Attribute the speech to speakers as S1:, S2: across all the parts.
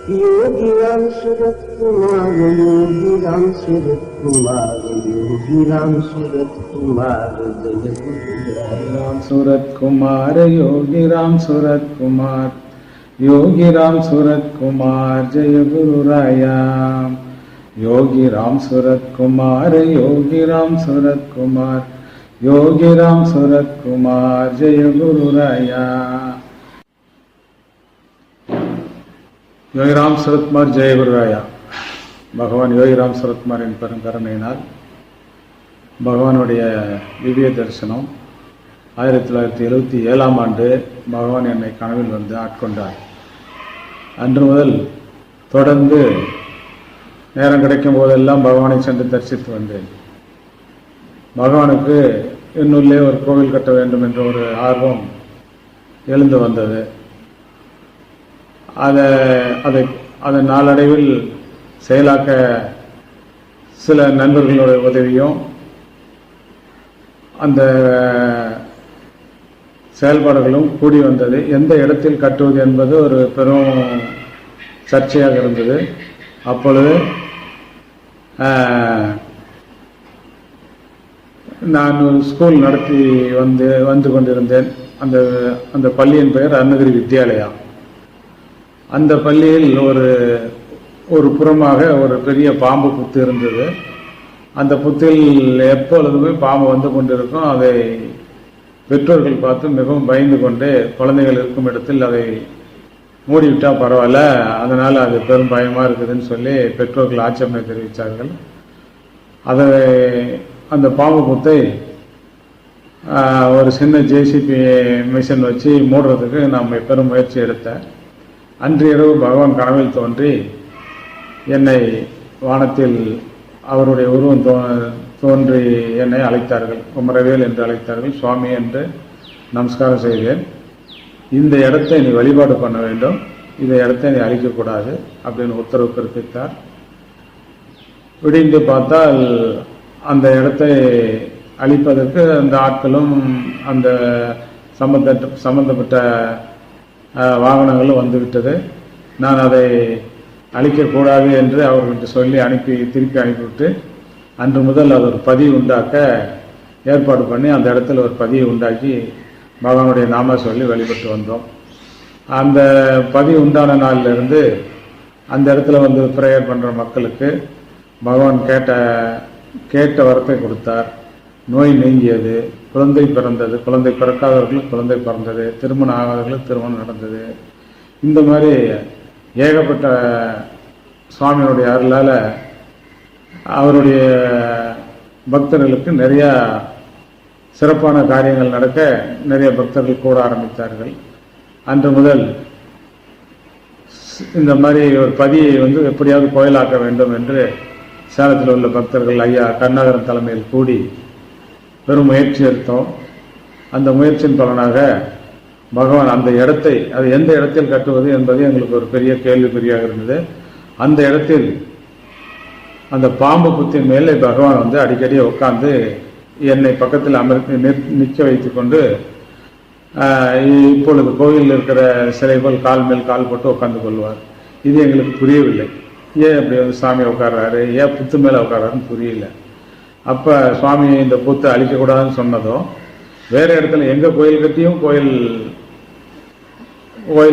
S1: योगी राम सूरत कुमार, योगी राम सूरत कुमार, योगी राम सूरत कुमार, जय गुरुराया।
S2: राम सूरत कुमार, योगी राम सूरत कुमार, योगी राम सूरत कुमार, जय गुरुराया। योगी राम सूरत कुमार, योगी राम सूरत कुमार, योगी राम सूरत कुमार, जय गुरुराया। யோகிராம் சுரத்குமார் ஜெயகுருராயா. பகவான் யோகிராம் சுரத்குமாரின் பெருங்கருணையினால் பகவானுடைய திவ்ய தரிசனம் 1977ஆம் ஆண்டு பகவான் என்னை கனவில் வந்து ஆட்கொண்டார். அன்று முதல் தொடர்ந்து நேரம் கிடைக்கும் போதெல்லாம் பகவானை சென்று தரிசித்து வந்தேன். பகவானுக்கு என்னுள்ளே ஒரு கோவில் கட்ட வேண்டும் என்ற ஒரு ஆர்வம் எழுந்து வந்தது. அதை நாளடைவில் செயலாக்க சில நண்பர்களுடைய உதவியும் அந்த செயல்பாடுகளும் கூடி வந்தது. எந்த இடத்தில் கட்டுவது என்பது ஒரு பெரும் சர்ச்சையாக இருந்தது. அப்பொழுது நான் ஒரு ஸ்கூல் நடத்தி வந்து கொண்டிருந்தேன். அந்த பள்ளியின் பெயர் அருணகிரி வித்யாலயா. அந்த பள்ளியில் ஒரு புறமாக ஒரு பெரிய பாம்பு புத்து இருந்தது. அந்த புத்தில் எப்பொழுதுமே பாம்பு வந்து கொண்டிருக்கும். அதை பெற்றோர்கள் பார்த்து மிகவும் பயந்து கொண்டு குழந்தைகள் இருக்கும் இடத்தில் அதை மூடிவிட்டால் பரவாயில்ல, அதனால் அது பெரும் பயமாக இருக்குதுன்னு சொல்லி பெற்றோர்கள் ஆட்சேபனை தெரிவித்தார்கள். அந்த பாம்பு புத்தை ஒரு சின்ன ஜேசிபி மிஷின் வச்சு மூடுறதுக்கு நாம் பெரும் முயற்சி எடுத்தேன். அன்று இரவு பகவான் கனவில் தோன்றி என்னை வானத்தில் அவருடைய உருவம் தோன்றி என்னை அழைத்தார்கள். குமரவேல் என்று அழைத்தார்கள். சுவாமி என்று நமஸ்காரம் செய்தேன். இந்த இடத்தை நீ வழிபாடு பண்ண வேண்டும், இந்த இடத்தை நீ அழிக்கக்கூடாது அப்படின்னு உத்தரவு பிறப்பித்தார். விடிந்து பார்த்தால் அந்த இடத்தை அழிப்பதற்கு அந்த ஆட்களும் அந்த சம்பந்தப்பட்ட வாகனங்களும் வந்துவிட்டது. நான் அதை அழிக்கக்கூடாது என்று அவர்கிட்ட சொல்லி திருப்பி அனுப்பிவிட்டு அன்று முதல் அது ஒரு பதிவு உண்டாக்க ஏற்பாடு பண்ணி அந்த இடத்துல ஒரு பதிவு உண்டாக்கி பகவானுடைய நாம சொல்லி வழிபட்டு வந்தோம். அந்த பதிவு உண்டான நாளிலிருந்து அந்த இடத்துல வந்து ப்ரேயர் பண்ணுற மக்களுக்கு பகவான் கேட்ட வரத்தை கொடுத்தார். நோய் நீங்கியது, குழந்தை பிறந்தது, குழந்தை பிறக்காதவர்களுக்கு குழந்தை பிறந்தது, திருமணம் ஆகாதவர்களுக்கு திருமணம் நடந்தது. இந்த மாதிரி ஏகப்பட்ட சுவாமியினுடைய அருளால் அவருடைய பக்தர்களுக்கு நிறையா சிறப்பான காரியங்கள் நடக்க நிறைய பக்தர்கள் கூட ஆரம்பித்தார்கள். அன்று முதல் இந்த மாதிரி ஒரு பதியை வந்து எப்படியாவது கோயிலாக்க வேண்டும் என்று சேலத்தில் உள்ள பக்தர்கள் ஐயா கருணாகரன் தலைமையில் கூடி பெரும் முயற்சி எடுத்தோம். அந்த முயற்சியின் பலனாக பகவான் அந்த இடத்தை அது எந்த இடத்தில் கட்டுவது என்பது எங்களுக்கு ஒரு பெரிய கேள்விக்குறியாக இருந்தது. அந்த இடத்தில் அந்த பாம்பு புத்தின் மேலே பகவான் வந்து அடிக்கடி உட்கார்ந்து என்னை பக்கத்தில் நிற்க வைத்து கொண்டு இப்பொழுது கோவிலில் இருக்கிற சிலை போல் கால் மேல் கால் போட்டு உட்கார்ந்து கொள்வார். இது எங்களுக்கு புரியவில்லை. ஏன் அப்படி வந்து சாமி உட்கார்றாரு, ஏன் புத்து மேலே உட்கார்றாருன்னு புரியல. அப்போ சுவாமி இந்த புத்தை அழிக்கக்கூடாதுன்னு சொன்னதும் வேறு இடத்துல எங்கள் கோயில் கட்டியும் கோயில்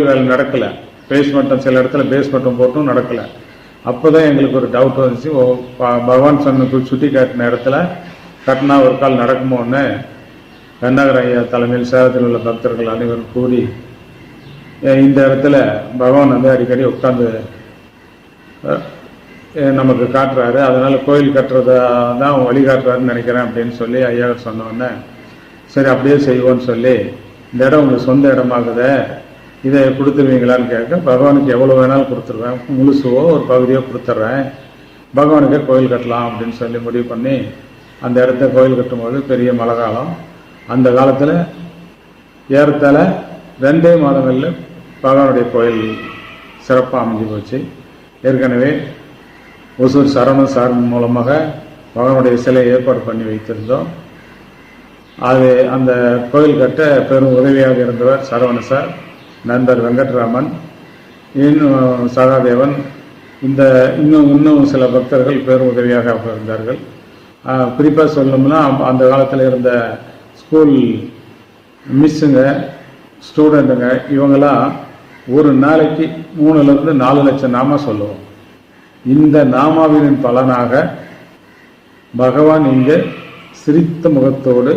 S2: வேலை நடக்கலை. பேஸ்மெண்ட்டும் சில இடத்துல பேஸ்மெண்ட்டும் போட்டும் நடக்கலை. அப்போ தான் எங்களுக்கு ஒரு டவுட் வந்துச்சு. பகவான் சொன்ன சுட்டி காட்டின இடத்துல கட்டினா ஒரு கால் நடக்குமோன்னு கருணாகர ஐயா தலைமையில் சேலத்தில் உள்ள பக்தர்கள் அனைவரும் கூடி இந்த இடத்துல பகவான் வந்து அடிக்கடி உட்கார்ந்து நமக்கு காட்டுறாரு, அதனால கோயில் கட்டுறதா தான் வழிகாட்டுறாருன்னு நினைக்கிறேன் அப்படின்னு சொல்லி ஐயா சொன்னோடனே சரி அப்படியே செய்வோன்னு சொல்லி இந்த இடம் உங்களுக்கு சொந்த இடமாகுத, இதை கொடுத்துருவீங்களான்னு கேட்க பகவானுக்கு எவ்வளோ வேணாலும் கொடுத்துருவேன், முழுசுவோ ஒரு பகுதியோ கொடுத்துட்றேன், பகவானுக்கே கோயில் கட்டலாம் அப்படின்னு சொல்லி முடிவு பண்ணி அந்த இடத்த கோயில் கட்டும்போது பெரிய மழை காலம். அந்த காலத்தில் ஏறத்தாழ 2 மாதங்களில் பகவானுடைய கோயில் சிறப்பாக அமைஞ்சு போச்சு. ஏற்கனவே ஒசூர் சரவணன் சார் மூலமாக பகவானுடைய சிலை ஏற்பாடு பண்ணி வைத்திருந்தோம். அது அந்த கோயில் கட்ட பெரும் உதவியாக இருந்தவர் சரவண சார், நண்பர் வெங்கட்ராமன், இன்னும் சகாதேவன், இந்த இன்னும் சில பக்தர்கள் பேரும் உதவியாக இருந்தார்கள். குறிப்பாக சொல்லணும்னா அந்த காலத்தில் இருந்த ஸ்கூல் மிஸ்ஸுங்க, ஸ்டூடெண்ட்டுங்க, இவங்கெல்லாம் ஒரு நாளைக்கு 3 to 4 லட்சம் நாமா சொல்லுவோம். இந்த நாமாவின் பலனாக பகவான் இங்கே சிரித்த முகத்தோடு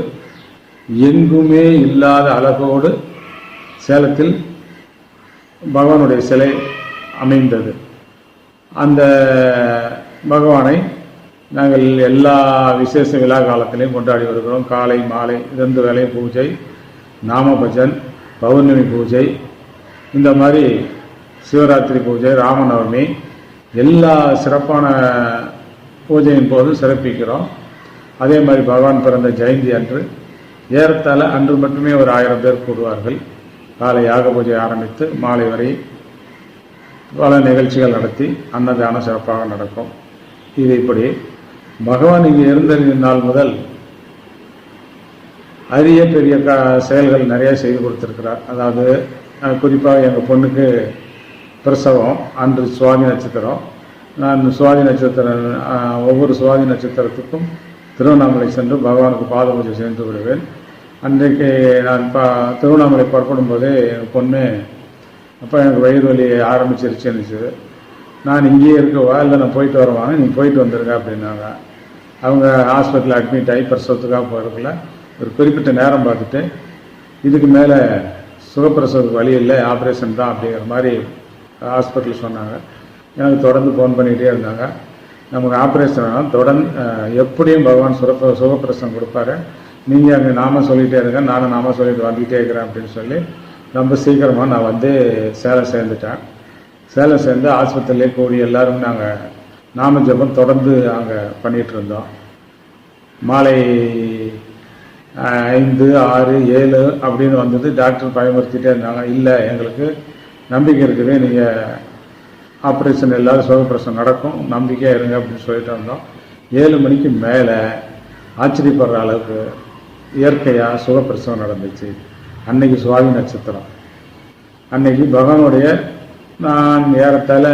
S2: எங்குமே இல்லாத அழகோடு சேலத்தில் பகவானுடைய சிலை அமைந்தது. அந்த பகவானை நாங்கள் எல்லா விசேஷ விழா காலத்திலையும் கொண்டாடி வருகிறோம். காலை மாலை 2 வேளை பூஜை, நாம பஜன், பௌர்ணமி பூஜை, இந்த மாதிரி சிவராத்திரி பூஜை, ராமநவமி, எல்லா சிறப்பான பூஜையின் போது சிறப்பிக்கிறோம். அதே மாதிரி பகவான் பிறந்த ஜெயந்தி அன்று ஏறத்தாழ அன்று மட்டுமே ஒரு 1000 பேர் கூடுவார்கள். காலை யாக பூஜை ஆரம்பித்து மாலை வரை பல நிகழ்ச்சிகள் நடத்தி அன்னதானம் சிறப்பாக நடக்கும். இது இப்படி பகவான் இங்கே இருந்த நாள் முதல் அரிய பெரிய செயல்கள் நிறைய செய்து கொடுத்துருக்கிறார். அதாவது குறிப்பாக எங்கள் பொண்ணுக்கு பிரசவம் அன்று சுவாதி நட்சத்திரம். நான் சுவாதி நட்சத்திரம் ஒவ்வொரு சுவாதி நட்சத்திரத்துக்கும் திருவண்ணாமலை சென்று பகவானுக்கு பாத பூஜை செய்து விடுவேன். அன்றைக்கு நான் திருவண்ணாமலை புறப்படும் போதே என் பொண்ணு, அப்போ எனக்கு வயிறு வலி ஆரம்பிச்சிருச்சு. நான் இங்கேயே இருக்கவா இல்லை நான் போயிட்டு வரவாங்க, நீங்கள் போயிட்டு வந்துடுங்க அப்படின்னாங்க. அவங்க ஹாஸ்பிட்டலில் அட்மிட் ஆகி பிரசவத்துக்காக போகிறதுல ஒரு குறிப்பிட்ட நேரம் பார்த்துட்டு இதுக்கு மேலே சுகப்பிரசவத்துக்கு வழி இல்லை, ஆப்ரேஷன் தான் அப்படிங்கிற மாதிரி ஹாஸ்பிட்டல் சொன்னாங்க. எனக்கு தொடர்ந்து ஃபோன் பண்ணிகிட்டே இருந்தாங்க. நமக்கு ஆப்ரேஷன் வேணாம், தொடர்ந்து எப்படியும் பகவான் சுகப்பிரசவம் கொடுப்பாரு, நீங்கள் அங்கே நாம சொல்லிகிட்டே இருங்க, நானும் நாம சொல்லிட்டு வந்துக்கிட்டே இருக்கிறேன் அப்படின்னு சொல்லி ரொம்ப சீக்கிரமாக நான் வந்து சேலம் சேர்ந்துட்டேன். சேலம் சேர்ந்து ஆஸ்பத்திரியிலே கூடி எல்லோரும் நாங்கள் நாம ஜபம் தொடர்ந்து அங்கே பண்ணிகிட்டு இருந்தோம். மாலை 5, 6, 7 அப்படின்னு வந்தது. டாக்டர் பயமுறுத்திட்டே இருந்தாங்க. இல்லை, எங்களுக்கு நம்பிக்கை இருக்குது, நீங்கள் ஆப்ரேஷன் எல்லாரும் சுகப்பிரசவம் நடக்கும், நம்பிக்கையாக இருங்க அப்படின்னு சொல்லிட்டு வந்தோம். 7 மணிக்கு மேலே ஆச்சரியப்படுற அளவுக்கு இயற்கையாக சுகப்பிரசவம் நடந்துச்சு. அன்னைக்கு சுவாதி நட்சத்திரம். அன்னைக்கு பகவானுடைய நான் ஏறத்தாழ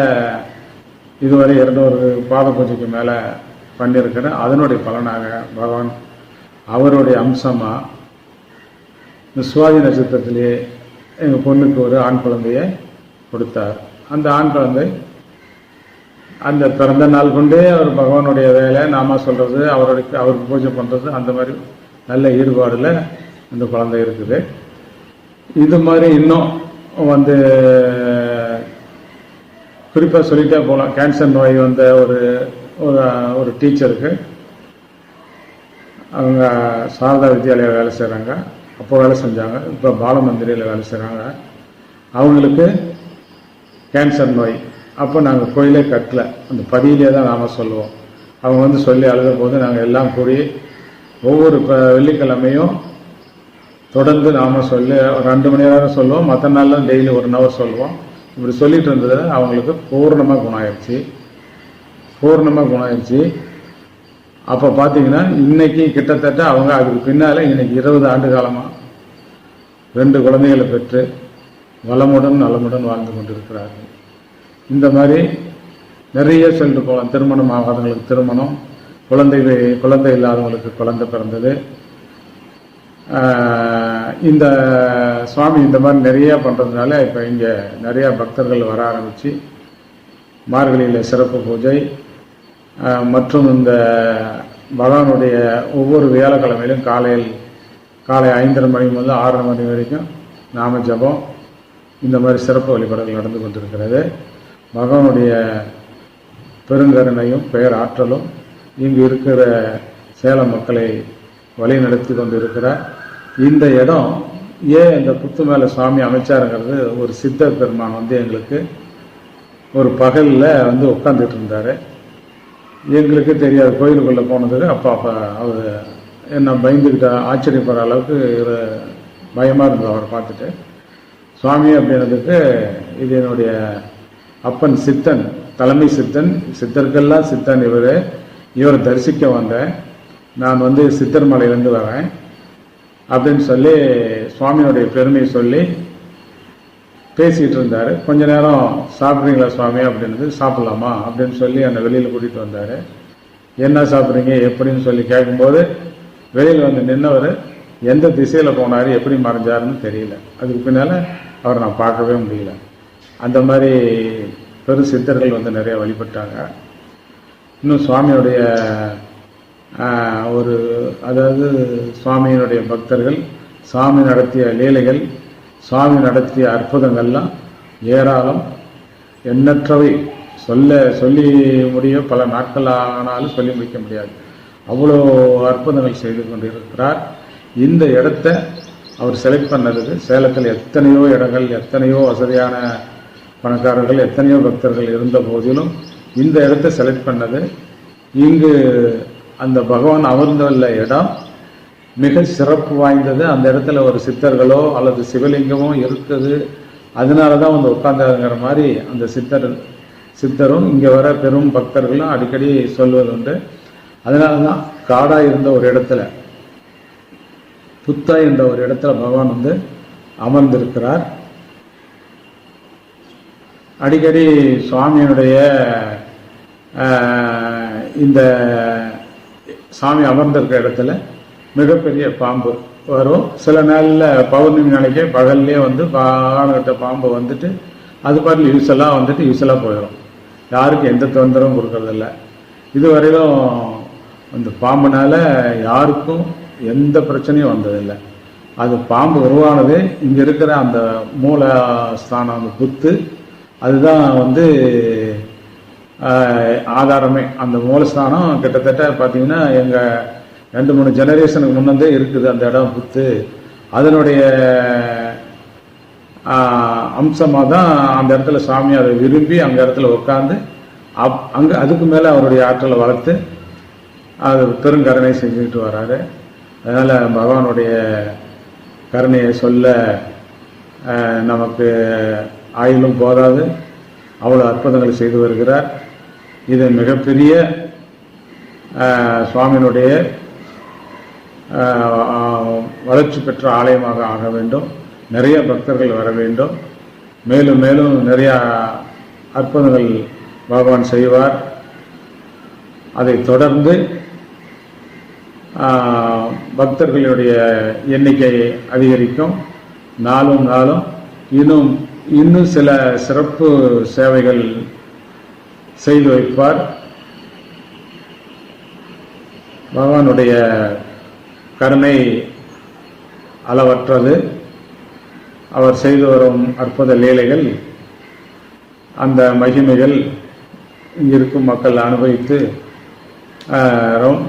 S2: இதுவரை 200 பாத பூஜைக்கு மேலே பண்ணியிருக்கிறேன். அதனுடைய பலனாக பகவான் அவருடைய அம்சமாக இந்த சுவாதி நட்சத்திரத்திலேயே எங்கள் பொண்ணுக்கு ஒரு ஆண் குழந்தையை கொடுத்தார். அந்த ஆண் குழந்தை அந்த பிறந்த நாள் கொண்டே அவர் பகவானுடைய வேலை நாம சொல்கிறது, அவருக்கு பூஜை பண்ணுறது, அந்த மாதிரி நல்ல ஈடுபாடில் அந்த குழந்தை இருக்குது. இது மாதிரி இன்னும் வந்து குறிப்பாக சொல்லிட்டே போகலாம். கேன்சர் நோய் வந்த ஒரு டீச்சருக்கு அவங்க சாரதா வித்யாலயா வேலை செய்கிறாங்க, அப்போ வேலை செஞ்சாங்க, இப்போ பாலமந்திரியில் வேலை செய்கிறாங்க. அவங்களுக்கு கேன்சர் நோய். அப்போ நாங்கள் கோயிலே கட்டலை, அந்த பதியிலே தான் நாம் சொல்லுவோம். அவங்க வந்து சொல்லி அழுத போது நாங்கள் எல்லாம் கூடி ஒவ்வொரு வெள்ளிக்கிழமையும் தொடர்ந்து நாம் சொல்லி ஒரு 2 மணி நேரம் சொல்லுவோம். மற்ற நாள்லாம் டெய்லி 1 hour சொல்லுவோம். இப்படி சொல்லிட்டு இருந்தது அவங்களுக்கு பூர்ணமாக குணம் ஆயிடுச்சு. அப்போ பார்த்தீங்கன்னா இன்னைக்கு கிட்டத்தட்ட அவங்க அதுக்கு பின்னால் இன்னைக்கு 20 ஆண்டு காலமாக 2 குழந்தைகளை பெற்று வளமுடன் நலமுடன் வாழ்ந்து கொண்டிருக்கிறார்கள். இந்த மாதிரி நிறைய சொல்லிட்டு போகலாம். திருமணம் ஆகாதவங்களுக்கு திருமணம், குழந்தை இல்லாதவங்களுக்கு குழந்தை பிறந்தது. இந்த சுவாமி இந்த மாதிரி நிறையா பண்ணுறதுனால இப்போ இங்கே நிறையா பக்தர்கள் வர ஆரம்பித்து மார்கழியில் சிறப்பு பூஜை மற்றும் இந்த பகவானுடைய ஒவ்வொரு வியாழக்கிழமையிலும் காலை 5:30 மணி முதல் 6:30 மணி வரைக்கும் நாம ஜபம், இந்த மாதிரி சிறப்பு வழிபாடுகள் நடந்து கொண்டிருக்கிறது. பகவானுடைய பெருங்கருணையும் பேராற்றலும் இங்கு இருக்கிற சேலம் மக்களை வழி நடத்தி கொண்டு இருக்கிறார். இந்த இடம் ஏன் இந்த புத்து மேலே சுவாமி அமைச்சாருங்கிறது ஒரு சித்தர் பெருமான் வந்து எங்களுக்கு ஒரு பகலில் வந்து உட்காந்துட்டு இருந்தார். எங்களுக்கு தெரியாது, கோயிலுக்குள்ளே போனதுக்கு அப்போ அவர் என்ன பயந்துக்கிட்ட ஆச்சரியப்படுற அளவுக்கு ஒரு பயமாக இருந்தது அவரை பார்த்துட்டு. சுவாமி அப்படின்றதுக்கு இது என்னுடைய அப்பன் சித்தன், தலைமை சித்தன், சித்தர்கள்லாம் சித்தன் இவரை தரிசிக்க வந்தேன், நான் வந்து சித்தர் மலையிலேருந்து வரேன் அப்படின்னு சொல்லி சுவாமியோடைய பெருமையை சொல்லி பேசிகிட்டு இருந்தார். கொஞ்ச நேரம் சாப்பிட்றீங்களா சுவாமி அப்படின்றது, சாப்பிட்லாமா அப்படின்னு சொல்லி என்னை வெளியில் கூட்டிகிட்டு வந்தார். என்ன சாப்பிட்றீங்க எப்படின்னு சொல்லி கேட்கும்போது வெளியில் வந்து நின்றவர் எந்த திசையில் போனார் எப்படி மறைஞ்சாருன்னு தெரியல. அதுக்கு பின்னால் அவரை நான் பார்க்கவே முடியல. அந்த மாதிரி பெரு சித்தர்கள் வந்து நிறைய வழிபட்டாங்க. இன்னும் சுவாமியுடைய அதாவது சுவாமியினுடைய பக்தர்கள், சுவாமி நடத்திய லீலைகள், சுவாமி நடத்திய அற்புதங்கள்லாம் ஏராளம், எண்ணற்றவை. சொல்லி முடிய பல நாட்கள் ஆனாலும் சொல்லி முடிக்க முடியாது. அவ்வளோ அற்புதங்கள் செய்து கொண்டிருக்கிறார். இந்த இடத்த அவர் செலக்ட் பண்ணதுக்கு, சேலத்தில் எத்தனையோ இடங்கள், எத்தனையோ வசதியான பணக்காரர்கள், எத்தனையோ பக்தர்கள் இருந்த போதிலும் இந்த இடத்த செலக்ட் பண்ணது, இங்கு அந்த பகவான் அமர்ந்துள்ள இடம் மிக சிறப்பு வாய்ந்தது. அந்த இடத்துல ஒரு சித்தர்களோ அல்லது சிவலிங்கமோ இருக்குது. அதனால தான் வந்து உட்கார்ந்தாங்கிற மாதிரி அந்த சித்தரும் இங்கே வர பெரும் பக்தர்களும் அடிக்கடி சொல்வது உண்டு. அதனால தான் காடாக இருந்த ஒரு இடத்துல, புத்தா என்ற ஒரு இடத்துல பகவான் வந்து அமர்ந்திருக்கிறார். அடிக்கடி சுவாமியினுடைய இந்த சாமி அமர்ந்திருக்கிற இடத்துல மிகப்பெரிய பாம்பு வரும். சில நாளில் பௌர்ணமி நாளைக்கே பகல்லே வந்து வாகனத்தை பாம்பு வந்துட்டு அது பாட்டில் யூஸ்வலாக வந்துட்டு யூஸ்வலாக போயிடும். யாருக்கும் எந்த தொந்தரவும் கொடுக்கறதில்ல. இதுவரையிலும் அந்த பாம்புனால யாருக்கும் எந்த பிரச்சனையும் வந்ததில்லை. அது பாம்பு உருவானது இங்கே இருக்கிற அந்த மூலஸ்தானம், அந்த புத்து, அதுதான் வந்து ஆதாரமே. அந்த மூலஸ்தானம் கிட்டத்தட்ட பார்த்தீங்கன்னா எங்கள் 2-3 ஜெனரேஷனுக்கு முன்னே இருக்குது அந்த இடம் புத்து. அதனுடைய அம்சமாக தான் அந்த இடத்துல சாமி அதை விரும்பி அந்த இடத்துல உட்காந்து அங்கே அதுக்கு மேலே அவருடைய ஆற்றலை வளர்த்து அது பெருங்கருணை செஞ்சுக்கிட்டு வர்றாரு. அதனால் பகவானுடைய கருணையை சொல்ல நமக்கு ஆயுளும் போதாது, அவ்வளோ அற்புதங்களை செய்து வருகிறார். இது மிகப்பெரிய சுவாமியினுடைய வளர்ச்சி பெற்ற ஆலயமாக ஆக வேண்டும். நிறைய பக்தர்கள் வர வேண்டும். மேலும் மேலும் நிறைய அற்புதங்கள் பகவான் செய்வார். அதை தொடர்ந்து பக்தர்களுடைய எண்ணிக்கை அதிகரிக்கும். நாளும் நாளும் இன்னும் சில சிறப்பு சேவைகள் செய்து வைப்பார். பகவானுடைய கருணை அளவற்றது. அவர் செய்து வரும் அற்புத லீலைகள், அந்த மகிமைகள் இங்கிருக்கும் மக்கள் அனுபவித்து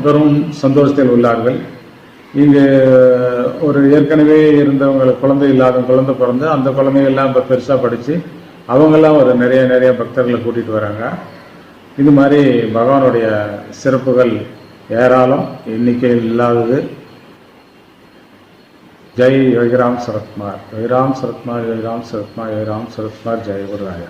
S2: பெரும் சந்தோஷத்தில் உள்ளார்கள். இங்கு ஒரு ஏற்கனவே இருந்தவங்களுக்கு குழந்தை இல்லாத குழந்தை பிறந்து அந்த குழந்தைகள்லாம் இப்போ பெருசாக படித்து அவங்கெல்லாம் ஒரு நிறைய பக்தர்களை கூட்டிகிட்டு வராங்க. இது மாதிரி பகவானுடைய சிறப்புகள் ஏராளம், எண்ணிக்கை இல்லாதது. ஜெய் யோகிராம் சரத்குமார், யோகிராம் சரத்குமார், யோகிராம் சரத்குமார், யோகிராம் சரத்குமார், ஜெய் குருராயா.